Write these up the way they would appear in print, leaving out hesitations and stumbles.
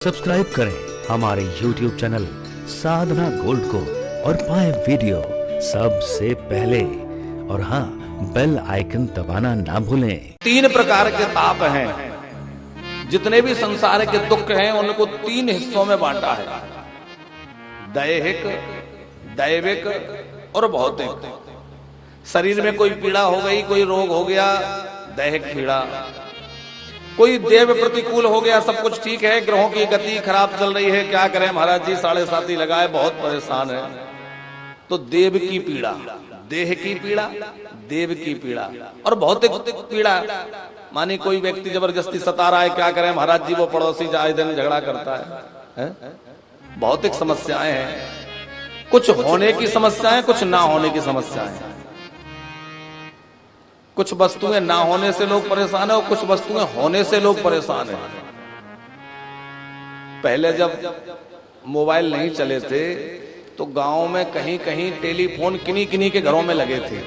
Subscribe करें हमारे YouTube channel साधना gold को और पाएं वीडियो सबसे पहले। और हाँ, बेल आइकन दबाना ना भूलें। तीन प्रकार के ताप हैं। जितने भी संसार के दुख हैं उनको तीन हिस्सों में बांटा है, दैहिक, दैविक और भौतिक। शरीर में कोई पीड़ा हो गई, कोई रोग हो गया, दैहिक पीड़ा। कोई देव प्रतिकूल हो गया, सब कुछ ठीक है, ग्रहों की गति खराब चल रही है, क्या करें महाराज जी, 7.5 लगाए, बहुत परेशान है, तो देव की पीड़ा, देह की पीड़ा, देव की पीड़ा। और भौतिक पीड़ा मानी कोई व्यक्ति जबरदस्ती सता रहा है, क्या करें महाराज जी, वो पड़ोसी आए दिन झगड़ा करता है? भौतिक समस्याएं हैं। कुछ होने की समस्याएं, कुछ ना होने की समस्याएं। कुछ वस्तुएं ना होने से लोग परेशान है और कुछ वस्तुएं होने से लोग परेशान है। पहले जब मोबाइल नहीं चले थे तो गांव में कहीं कहीं टेलीफोन किन्हीं किन्हीं के घरों में लगे थे,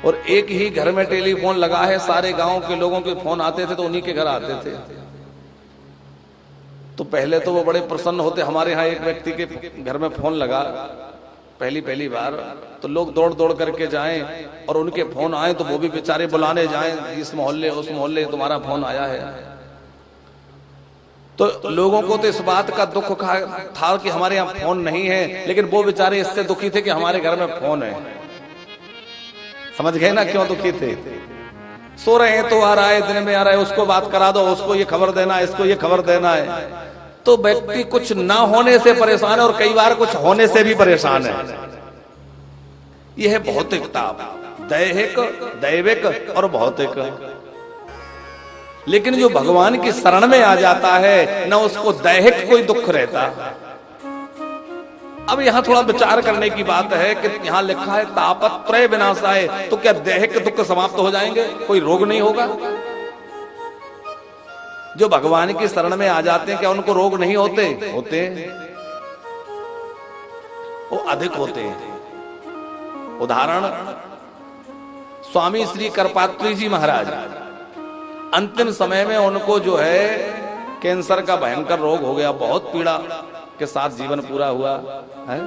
और एक ही घर में टेलीफोन लगा है, सारे गांव के लोगों के फोन आते थे तो उन्हीं के घर आते थे। तो पहले तो वो बड़े प्रसन्न होते। हमारे यहाँ एक व्यक्ति के घर में फोन लगा पहली बार, तो लोग दौड़ दौड़ करके जाएं और उनके फोन आए तो वो भी बेचारे बुलाने जाएं, इस मोहल्ले उस मोहल्ले तुम्हारा फोन आया है। तो लोगों को तो इस बात का दुख था कि हमारे यहाँ फोन नहीं है, लेकिन वो बेचारे इससे दुखी थे कि हमारे घर में फोन है। समझ गए ना क्यों दुखी थे? सो रहे हैं तो आ रहा है, दिन में आ रहा है, उसको बात करा दो, उसको ये खबर देना है, इसको ये खबर देना है। तो व्यक्ति कुछ ना होने से परेशान है और कई बार कुछ होने से भी परेशान है। यह है भौतिक ताप, दैहिक, दैविक और भौतिक। लेकिन जो भगवान की शरण में आ जाता है, न उसको दैहिक कोई दुख रहता। अब यहां थोड़ा विचार करने की बात है कि यहां लिखा है तापत्रय विनाशाय, तो क्या दैहिक दुख समाप्त हो जाएंगे? कोई रोग नहीं होगा? जो भगवान की शरण में आ जाते हैं क्या उनको रोग नहीं होते? होते, वो अधिक होते हैं। उदाहरण, स्वामी श्री करपात्री जी महाराज, अंतिम समय में उनको जो है कैंसर का भयंकर रोग हो गया, बहुत पीड़ा के साथ जीवन पूरा हुआ है।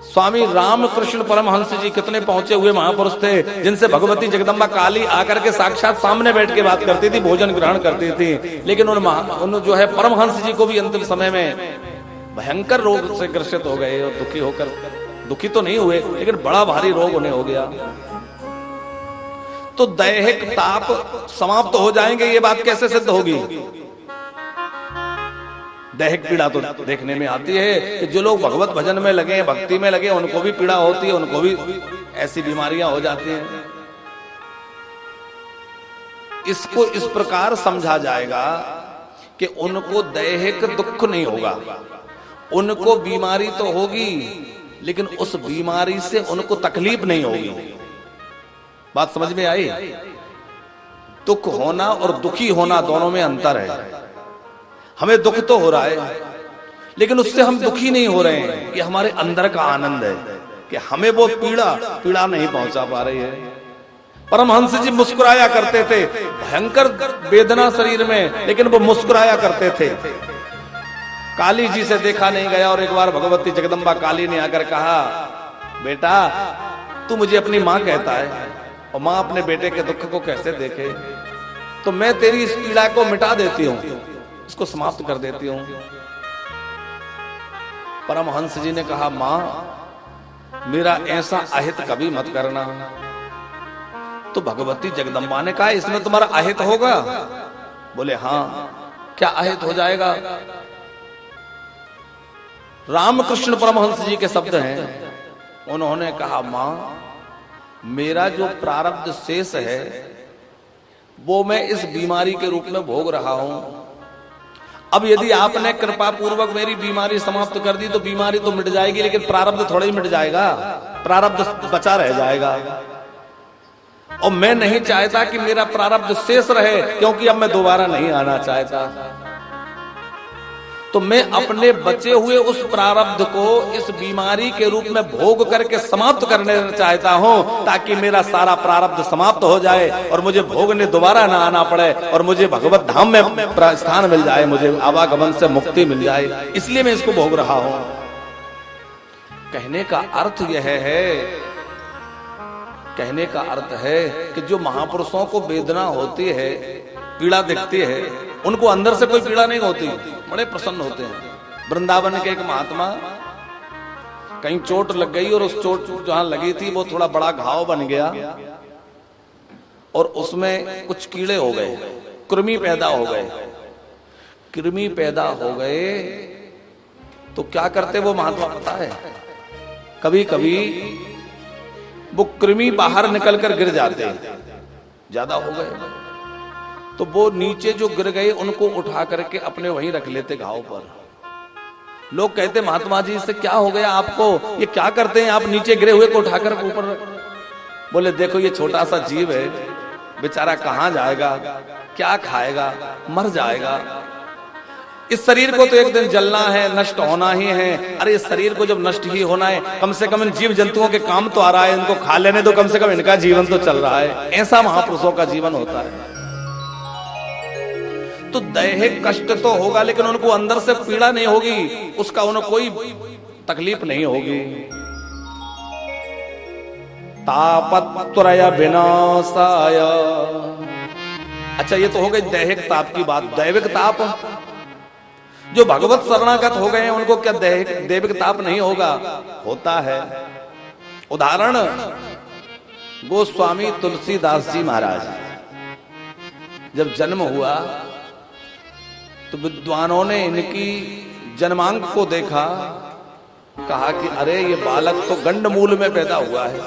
स्वामी रामकृष्ण परमहंस जी कितने पहुंचे हुए महापुरुष थे, जिनसे भगवती जगदम्बा काली आकर के साक्षात सामने बैठ के बात करती थी, भोजन ग्रहण करती थी। लेकिन उन जो है परमहंस जी को भी अंतिम समय में भयंकर रोग से ग्रसित हो गए और दुखी होकर, दुखी तो नहीं हुए लेकिन बड़ा भारी रोग उन्हें हो गया। तो दैहिक ताप समाप्त हो जाएंगे, ये बात कैसे सिद्ध होगी? दैहिक पीड़ा तो देखने में आती है कि जो लोग भगवत भजन में लगे, भक्ति में लगे, उनको भी पीड़ा होती है, उनको भी ऐसी बीमारियां हो जाती हैं। इसको इस प्रकार समझा जाएगा कि उनको दैहिक दुख नहीं होगा, उनको बीमारी तो होगी लेकिन उस बीमारी से उनको तकलीफ नहीं होगी। बात समझ में आई? दुख होना और दुखी होना दोनों में अंतर है। हमें दुख तो हो रहा है लेकिन उससे हम दुखी नहीं हो रहे हैं, कि हमारे अंदर का आनंद है कि हमें वो पीड़ा नहीं पहुंचा पा रही है। परमहंस जी मुस्कुराया करते थे, भयंकर वेदना शरीर में, लेकिन वो मुस्कुराया करते थे। काली जी से देखा नहीं गया, और एक बार भगवती जगदम्बा काली ने आकर कहा, बेटा तू मुझे अपनी मां कहता है और मां अपने बेटे के दुख को कैसे देखे, तो मैं तेरी इस पीड़ा को मिटा देती हूं, इसको समाप्त कर देती हूं। परमहंस जी ने कहा, मां मेरा ऐसा अहित कभी मत करना। तो भगवती जगदम्बा ने कहा, इसमें तुम्हारा अहित होगा? बोले हां। क्या अहित हो जाएगा? रामकृष्ण परमहंस जी के शब्द हैं, उन्होंने कहा, मां मेरा जो प्रारब्ध शेष है वो मैं इस बीमारी के रूप में भोग रहा हूं। अब यदि आपने कृपा पूर्वक मेरी बीमारी समाप्त कर दी तो बीमारी तो मिट जाएगी, लेकिन प्रारब्ध थोड़ा ही मिट जाएगा, प्रारब्ध बचा रह जाएगा। और मैं नहीं चाहता कि मेरा प्रारब्ध शेष रहे, क्योंकि अब मैं दोबारा नहीं आना चाहता। तो मैं अपने बचे हुए उस प्रारब्ध को इस बीमारी के रूप में भोग करके समाप्त करने चाहता हूं, ताकि मेरा सारा प्रारब्ध समाप्त हो जाए और मुझे भोगने दोबारा ना आना पड़े और मुझे भगवत धाम में स्थान मिल जाए, मुझे आवागमन से मुक्ति मिल जाए, इसलिए मैं इसको भोग रहा हूं। कहने का अर्थ यह है, कहने का अर्थ है कि जो महापुरुषों को वेदना होती है, पीड़ा दिखती है, उनको अंदर से कोई पीड़ा नहीं होती, बड़े प्रसन्न होते हैं। वृंदावन के एक महात्मा, कहीं चोट लग गई और उस चोट जहां लगी थी वो थोड़ा बड़ा घाव बन गया और उसमें कुछ कीड़े हो गए, कृमि पैदा हो गए। कृमि पैदा हो गए तो क्या करते वो महात्मा पता है, कभी कभी वो कृमि बाहर निकलकर गिर जाते हैं, ज्यादा हो गए तो वो नीचे जो गिर गए उनको उठा करके अपने वहीं रख लेते घाव पर। लोग कहते महात्मा जी इससे क्या हो गया आपको, ये क्या करते हैं आप, नीचे गिरे हुए को उठाकर ऊपर। बोले देखो ये छोटा सा जीव है, बेचारा कहां जाएगा, क्या खाएगा, मर जाएगा। इस शरीर को तो एक दिन जलना है, नष्ट होना ही है। अरे इस शरीर को जब नष्ट ही होना है, कम से कम इन जीव जंतुओं के काम तो आ रहा है, इनको खा लेने दो, कम से कम इनका जीवन तो चल रहा है। ऐसा महापुरुषों का जीवन होता है। तो दैहिक कष्ट तो होगा लेकिन उनको अंदर से पीड़ा नहीं होगी, उसका उन्हें कोई तकलीफ नहीं होगी। तापत्रय विनाशाय। अच्छा ये तो हो गई दैहिक ताप की बात। दैविक ताप, जो भगवत शरणागत हो गए हैं उनको क्या दैविक ताप नहीं होगा? होता है। उदाहरण गोस्वामी तुलसीदास जी महाराज, जब जन्म हुआ तो विद्वानों ने इनकी जन्मांक को देखा, कहा कि अरे ये बालक तो गंडमूल में पैदा हुआ है,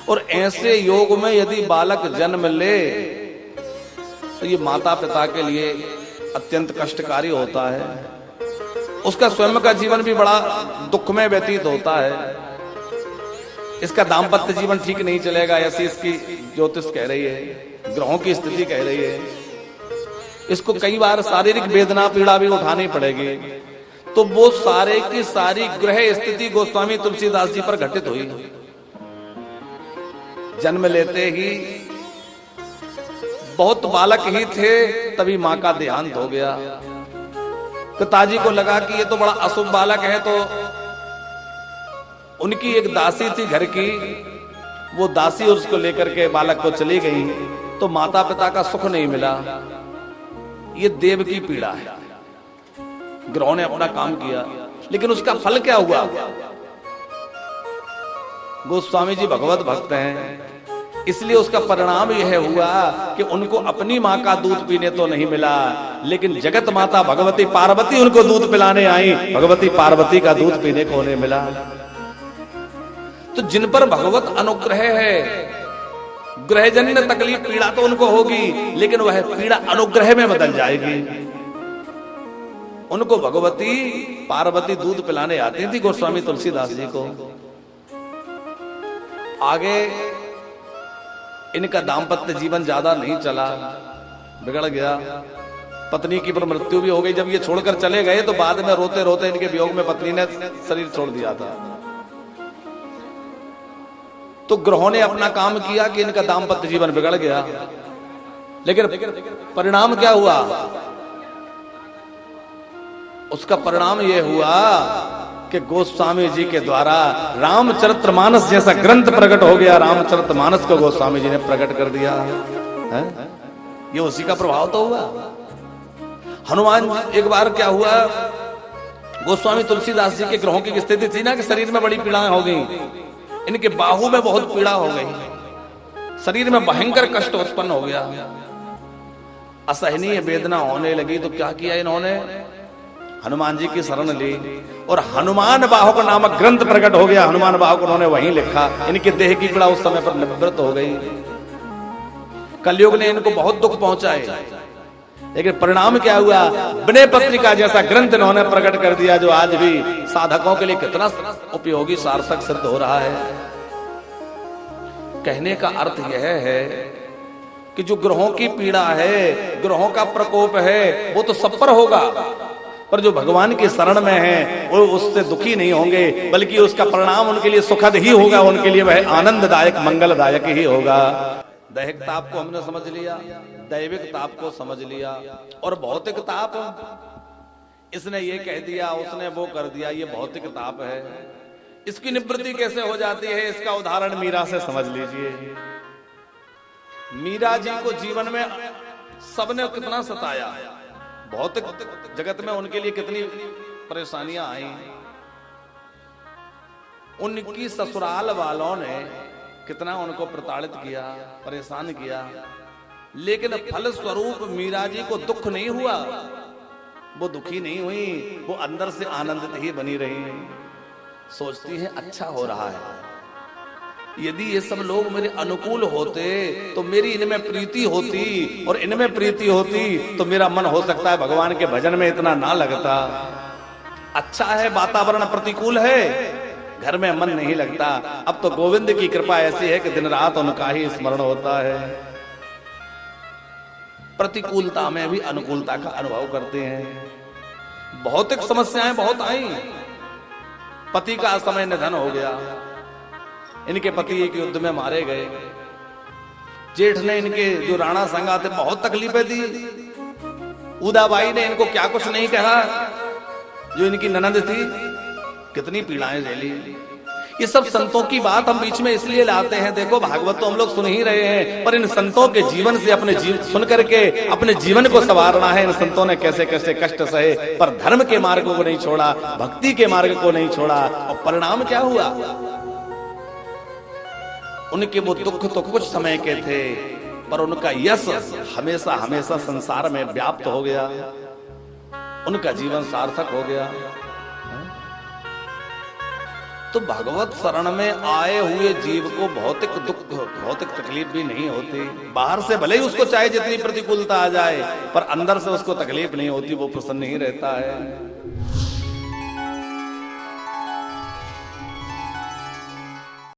और ऐसे योग में यदि बालक जन्म ले तो ये माता पिता के लिए अत्यंत कष्टकारी होता है। उसका स्वयं का जीवन भी बड़ा दुखमय व्यतीत होता है। इसका दाम्पत्य जीवन ठीक नहीं चलेगा, ऐसी इसकी ज्योतिष कह रही है, ग्रहों की स्थिति कह रही है। इसको कई बार शारीरिक वेदना पीड़ा भी उठानी पड़ेगी। तो वो सारे की सारी ग्रह स्थिति गोस्वामी तुलसीदास जी पर घटित हुई। जन्म लेते ही बहुत बालक ही थे, तभी मां का देहांत हो गया। पिताजी को लगा कि ये तो बड़ा अशुभ बालक है, तो उनकी एक दासी थी घर की, वो दासी उसको लेकर के बालक को चली गई। तो माता पिता का सुख नहीं मिला। ये देव की पीड़ा है। ग्रहों ने अपना काम किया, लेकिन उसका फल क्या हुआ? गोस्वामी जी भगवत भक्त हैं, इसलिए उसका परिणाम यह हुआ कि उनको अपनी मां का दूध पीने तो नहीं मिला, लेकिन जगत माता भगवती पार्वती उनको दूध पिलाने आई। भगवती पार्वती का दूध पीने को उन्हें मिला। तो जिन पर भगवत अनुग्रह है, ग्रहजन्य तकलीफ पीड़ा तो उनको होगी, लेकिन वह पीड़ा अनुग्रह में बदल जाएगी। उनको भगवती पार्वती दूध पिलाने आती थी गोस्वामी तुलसीदास जी को। आगे इनका दाम्पत्य जीवन ज्यादा नहीं चला, बिगड़ गया। पत्नी की पर मृत्यु भी हो गई। जब ये छोड़कर चले गए तो बाद में रोते रोते इनके वियोग में पत्नी ने शरीर छोड़ दिया था। तो ग्रहों ने अपना काम किया कि इनका दाम्पत्य जीवन बिगड़ गया, लेकिन परिणाम क्या हुआ? उसका परिणाम यह हुआ कि गोस्वामी जी के द्वारा रामचरितमानस जैसा ग्रंथ प्रकट हो गया। रामचरितमानस को गोस्वामी जी ने प्रकट कर दिया है। ये उसी का प्रभाव तो हुआ। हनुमान एक बार क्या हुआ, गोस्वामी तुलसीदास जी के ग्रहों की स्थिति थी ना कि शरीर में बड़ी पीड़ाएं हो गई। इनके बाहु में बहुत पीड़ा हो गई, शरीर में भयंकर कष्ट उत्पन्न हो गया, असहनीय वेदना होने लगी। तो क्या किया इन्होंने? हनुमान जी की शरण ली और हनुमान बाहुक नामक ग्रंथ प्रकट हो गया। हनुमान बाहुक उन्होंने वहीं लिखा। इनके देह की पीड़ा उस समय पर निवृत्त हो गई। कलयुग ने इनको बहुत दुख पहुंचाए, लेकिन परिणाम क्या हुआ? विनय पत्रिका जैसा ग्रंथ इन्होंने प्रकट कर दिया, जो आज भी साधकों के लिए कितना उपयोगी सार्थक सिद्ध हो रहा है। कहने का अर्थ यह है कि जो ग्रहों की पीड़ा है, ग्रहों का प्रकोप है, वो तो सब पर होगा, पर जो भगवान की शरण में है वो उससे दुखी नहीं होंगे, बल्कि उसका परिणाम उनके लिए सुखद ही होगा, उनके लिए वह आनंददायक मंगलदायक ही होगा। दैहिक ताप को हमने समझ लिया, दैविक ताप को समझ लिया, और भौतिक ताप, इसने ये कह दिया, उसने वो कर दिया, ये भौतिक ताप है। इसकी निवृत्ति कैसे हो जाती है, इसका उदाहरण मीरा से समझ लीजिए। मीरा जी को जीवन में सबने कितना सताया, भौतिक जगत में उनके लिए कितनी परेशानियां आई। उनकी ससुराल वालों ने कितना उनको प्रताड़ित किया, परेशान किया, लेकिन फल स्वरूप मीरा जी को दुख नहीं हुआ, वो दुखी नहीं हुई, वो अंदर से आनंदित ही बनी रही। सोचती है अच्छा हो रहा है, यदि ये सब लोग मेरे अनुकूल होते तो मेरी इनमें प्रीति होती, और इनमें प्रीति होती तो मेरा मन हो सकता है भगवान के भजन में इतना ना लगता। अच्छा है, वातावरण प्रतिकूल है, घर में मन नहीं लगता। अब तो गोविंद की कृपा ऐसी है कि दिन रात उनका ही स्मरण होता है। प्रतिकूलता में भी अनुकूलता का अनुभव करते हैं। भौतिक समस्याएं बहुत आई, पति का असमय निधन हो गया, इनके पति एक युद्ध में मारे गए, जेठ ने इनके जो राणा संगा थे बहुत तकलीफें दी, उदाबाई ने इनको क्या कुछ नहीं कहा, जो इनकी ननद थी कितनी पीड़ाएं झेली। ये सब संतों की बात हम बीच में इसलिए लाते हैं, देखो भागवत तो हम लोग सुन ही रहे हैं, पर इन संतों के जीवन से अपने सुन करके अपने जीवन को संवारना है। इन संतों ने कैसे कैसे कष्ट सहे, पर धर्म के मार्ग को नहीं छोड़ा, भक्ति के मार्ग को नहीं छोड़ा, और परिणाम क्या हुआ, उनके वो दुख तो कुछ समय के थे, पर उनका यश हमेशा हमेशा संसार में व्याप्त हो गया, उनका जीवन सार्थक हो गया। तो भगवत शरण में आए हुए जीव को भौतिक दुख, भौतिक तकलीफ भी नहीं होती। बाहर से भले ही उसको चाहे जितनी प्रतिकूलता आ जाए, पर अंदर से उसको तकलीफ नहीं होती, वो प्रसन्न ही रहता है।